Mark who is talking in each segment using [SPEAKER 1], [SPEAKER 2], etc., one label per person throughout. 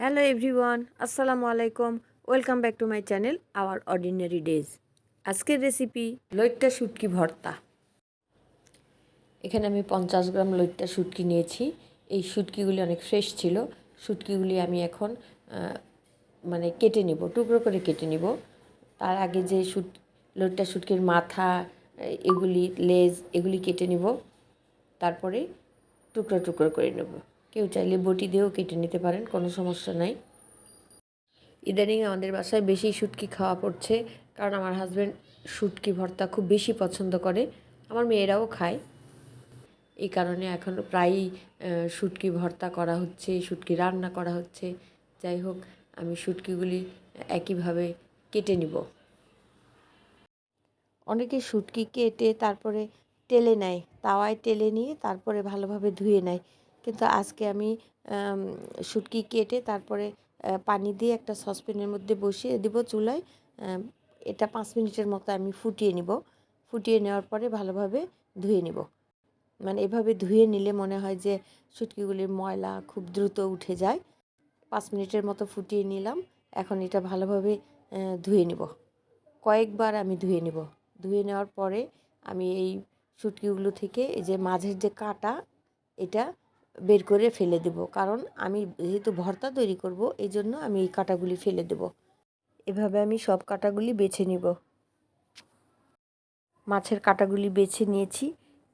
[SPEAKER 1] Hello everyone, আসসালামু আলাইকুম। Welcome back to my channel hour ordinary days. আজকের recipe লইট্টা শুটকি ভর্তা। এখানে আমি 50 গ্রাম লইট্টা শুটকি নিয়েছি। এই শুটকিগুলি অনেক ফ্রেশ ছিল। শুটকিগুলি আমি এখন কেটে নিব, টুকরো করে কেটে নিব। তার আগে যে লইট্টা শুটকির মাথা, এগুলি লেজ, এগুলি কেটে নিব। তারপরে টুকরো টুকরো করে নেব। কেউ চাইলে বটি দিয়েও কেটে নিতে পারেন, কোনো সমস্যা নাই। ইদানিং আমাদের বাসায় বেশি শুটকি খাওয়া পড়ছে, কারণ আমার হাজব্যান্ড শুটকি ভর্তা খুব বেশি পছন্দ করে। আমার মেয়েরাও খায়। এই কারণে এখন প্রায়ই শুটকি ভর্তা করা হচ্ছে, শুটকি রান্না করা হচ্ছে। যাই হোক, আমি শুটকিগুলি একইভাবে কেটে নিব। অনেকে শুটকি কেটে তারপরে টেলে নেয়, তাওয়ায় টেলে নিয়ে তারপরে ভালোভাবে ধুয়ে নেয়। কিন্তু আজকে আমি শুটকি কেটে তারপরে পানি দিয়ে একটা সসপ্যানের মধ্যে বসিয়ে দিব চুলায়। এটা 5 মিনিটের মতো আমি ফুটিয়ে নিব। ফুটিয়ে নেওয়ার পরে ভালোভাবে ধুয়ে নিব। এভাবে ধুয়ে নিলে মনে হয় যে শুটকিগুলির ময়লা খুব দ্রুত উঠে যায়। 5 মিনিটের মতো ফুটিয়ে নিলাম। এখন এটা ভালোভাবে ধুয়ে নিব। কয়েকবার আমি ধুয়ে নিব। ধুয়ে নেওয়ার পরে আমি এই শুটকিগুলো থেকে এই যে মাঝের যে কাঁটা, এটা বের করে ফেলে দেব। কারণ আমি যেহেতু ভর্তা তৈরি করব, এই জন্য আমি এই কাঁটাগুলি ফেলে দেব। এভাবে আমি সব কাঁটাগুলি বেছে নিব। মাছের কাঁটাগুলি বেছে নিয়েছি।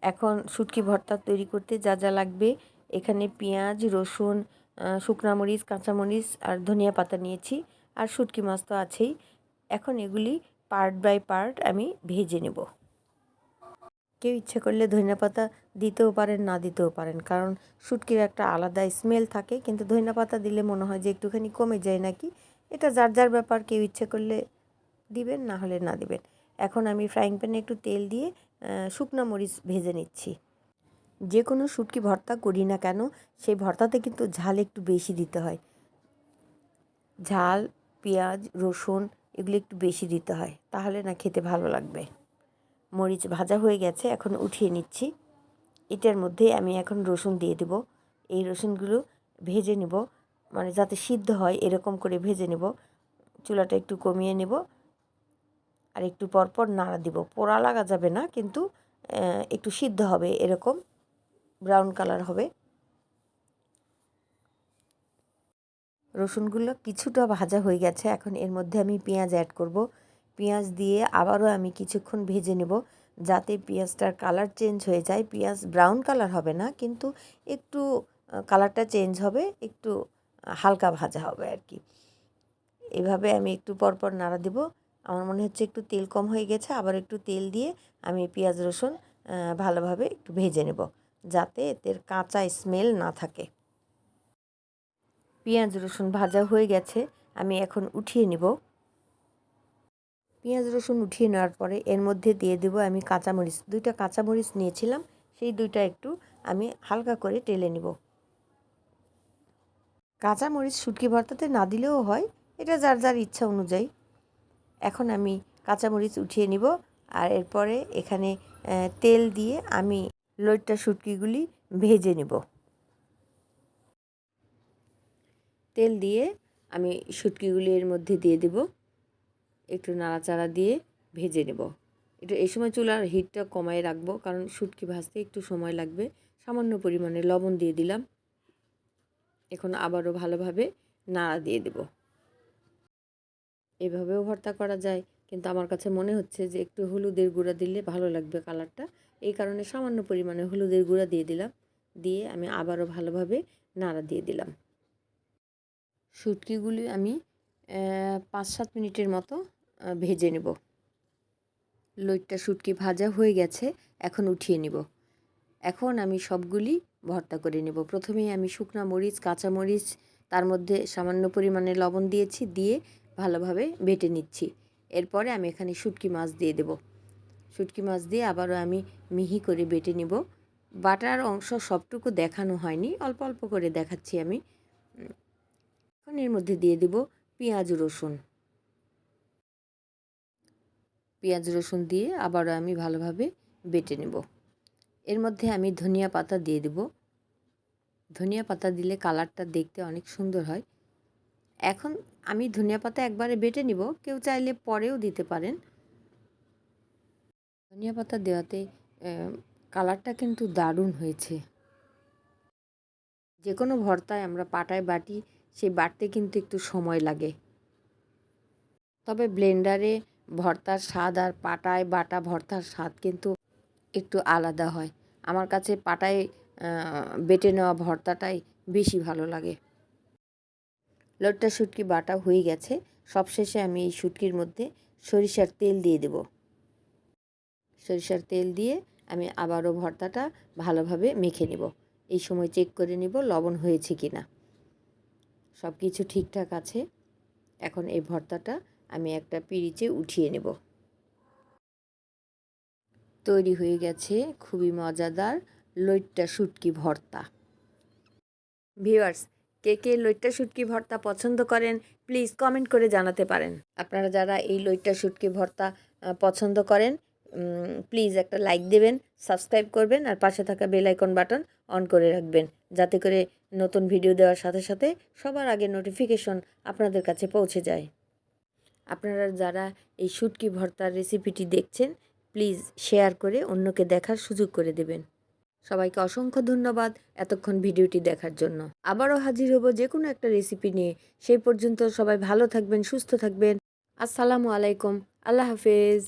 [SPEAKER 1] এখন শুটকি ভর্তা তৈরি করতে যা যা লাগবে, এখানে পেঁয়াজ, রসুন, শুকনা মরিচ, কাঁচামরিচ আর ধনিয়া পাতা নিয়েছি। আর শুটকি মাছ তো আছেই। এখন এগুলি পার্ট বাই পার্ট আমি ভেজে নেব। কেউ ইচ্ছে করলে ধনিয়াপাতা দিতেও পারেন, না দিতেও পারেন, কারণ শুটকির একটা আলাদা স্মেল থাকে। কিন্তু ধনিয়াপাতা দিলে মনে হয় যে একটুখানি কমে যায় নাকি। এটা যার যার ব্যাপার, কেউ ইচ্ছে করলে দিবেন, না হলে না দিবেন। এখন আমি ফ্রাইং প্যানে একটু তেল দিয়ে শুকনো মরিচ ভেজে নিচ্ছি। যে কোনো শুটকি ভর্তা করি না কেন, সেই ভর্তাতে কিন্তু ঝাল একটু বেশি দিতে হয়। ঝাল, পেঁয়াজ, রসুন এগুলো একটু বেশি দিতে হয়, তাহলে না খেতে ভালো লাগবে। মরিচ ভাজা হয়ে গেছে, এখন উঠিয়ে নিচ্ছি। এটার মধ্যে আমি এখন রসুন দিয়ে দেব। এই রসুনগুলো ভেজে নেব, যাতে সিদ্ধ হয় এরকম করে ভেজে নেব। চুলাটা একটু কমিয়ে নেব আর একটু পরপর নাড়া দিব। পোড়া লাগা যাবে না, কিন্তু একটু সিদ্ধ হবে, এরকম ব্রাউন কালার হবে। রসুনগুলো কিছুটা ভাজা হয়ে গেছে। এখন এর মধ্যে আমি পেঁয়াজ অ্যাড করব। পেঁয়াজ দিয়ে আবারও আমি কিছুক্ষণ ভেজে নেব, যাতে পেঁয়াজটার কালার চেঞ্জ হয়ে যায়। পেঁয়াজ ব্রাউন কালার হবে না, কিন্তু একটু কালারটা চেঞ্জ হবে, একটু হালকা ভাজা হবে আর কি। এভাবে আমি একটু পরপর নাড়া দেব। আমার মনে হচ্ছে একটু তেল কম হয়ে গেছে, আবার একটু তেল দিয়ে আমি পেঁয়াজ রসুন ভালোভাবে একটু ভেজে নেব, যাতে এর কাঁচা স্মেল না থাকে। পেঁয়াজ রসুন ভাজা হয়ে গেছে, আমি এখন উঠিয়ে নিব। পেঁয়াজ রসুন উঠিয়ে নেওয়ার পরে এর মধ্যে দিয়ে দেব আমি কাঁচামরিচ। 2টা কাঁচামরিচ নিয়েছিলাম, সেই 2টা একটু আমি হালকা করে টেলে নিব। কাঁচামরিচ শুটকি ভর্তাতে না দিলেও হয়, এটা যার যার ইচ্ছা অনুযায়ী। এখন আমি কাঁচামরিচ উঠিয়ে নিব, আর এরপরে এখানে তেল দিয়ে আমি লইট্টা শুটকিগুলি ভেজে নিব। তেল দিয়ে আমি শুটকিগুলি এর মধ্যে দিয়ে দেব, একটু নাড়াচাড়া দিয়ে ভেজে নেব। এই সময় চুলার হিটটা কমায় রাখবো, কারণ শুটকি ভাজতে একটু সময় লাগবে। সামান্য পরিমাণে লবণ দিয়ে দিলাম। এখন আবারও ভালোভাবে নাড়া দিয়ে দেব। এভাবেও ভর্তা করা যায়, কিন্তু আমার কাছে মনে হচ্ছে যে একটু হলুদের গুঁড়া দিলে ভালো লাগবে কালারটা। এই কারণে সামান্য পরিমাণে হলুদের গুঁড়া দিয়ে দিলাম। দিয়ে আমি আবারও ভালোভাবে নাড়া দিয়ে দিলাম। শুটকিগুলি আমি 5-7 মিনিটের মতো ভেজে নেব। লইট্টা শুটকি ভাজা হয়ে গেছে, এখন উঠিয়ে নেব। এখন আমি সবগুলি ভর্তা করে নেব। প্রথমেই আমি শুকনা মরিচ, কাঁচা মরিচ, তার মধ্যে সামান্য পরিমাণে লবণ দিয়েছি, দিয়ে ভালোভাবে বেটে নিচ্ছি। এরপরে আমি এখানে শুটকি মাছ দিয়ে দেব। শুটকি মাছ দিয়ে আবারও আমি মিহি করে বেটে নেব। বাটার অংশ সবটুকু দেখানো হয়নি, অল্প অল্প করে দেখাচ্ছি আমি। এখন এর মধ্যে দিয়ে দেব পেঁয়াজ রসুন। পেঁয়াজ রসুন দিয়ে আবারও আমি ভালোভাবে বেটে নেব। এর মধ্যে আমি ধনিয়া পাতা দিয়ে দেব। ধনিয়া পাতা দিলে কালারটা দেখতে অনেক সুন্দর হয়। এখন আমি ধনিয়া পাতা একবারে বেটে নিব, কেউ চাইলে পরেও দিতে পারেন। ধনিয়া পাতা দেওয়াতে কালারটা কিন্তু দারুণ হয়েছে। যে কোনো ভর্তায় আমরা পাটায় বাটি, সেই বাটতে কিন্তু একটু সময় লাগে। তবে ব্লেন্ডারে ভর্তার স্বাদ আর পাটায় বাটা ভর্তার স্বাদ কিন্তু একটু আলাদা হয়। আমার কাছে পাটায় বেটে নেওয়া ভর্তাটাই বেশি ভালো লাগে। লইট্টা শুটকি বাটা হয়ে গেছে। সবশেষে আমি এই শুটকির মধ্যে সরিষার তেল দিয়ে দেব। সরিষার তেল দিয়ে আমি আবারও ভর্তাটা ভালোভাবে মেখে নেব। এই সময় চেক করে নেব লবণ হয়েছে কি না। সব কিছু ঠিকঠাক আছে। এখন এই ভর্তাটা আমি একটা পিরিচে উঠিয়ে নেব। তৈরি হয়ে গেছে খুবই মজাদার লইট্টা শুটকি ভর্তা। ভিউয়ার্স, কে কে লইট্টা শুটকি ভর্তা পছন্দ করেন প্লিজ কমেন্ট করে জানাতে পারেন। আপনারা যারা এই লইট্টা শুটকি ভর্তা পছন্দ করেন প্লিজ একটা লাইক দেবেন, সাবস্ক্রাইব করবেন আর পাশে থাকা বেল আইকন বাটন অন করে রাখবেন, যাতে করে নতুন ভিডিও দেওয়ার সাথে সাথে সবার আগে নোটিফিকেশন আপনাদের কাছে পৌঁছে যায়। আপনারা যারা এই শুটকি ভর্তার রেসিপিটি দেখছেন প্লিজ শেয়ার করে অন্যকে দেখার সুযোগ করে দেবেন। সবাইকে অসংখ্য ধন্যবাদ এতক্ষণ ভিডিওটি দেখার জন্য। আবারও হাজির হব যে কোনো একটা রেসিপি নিয়ে। সেই পর্যন্ত সবাই ভালো থাকবেন, সুস্থ থাকবেন। আসসালামু আলাইকুম, আল্লাহ হাফেজ।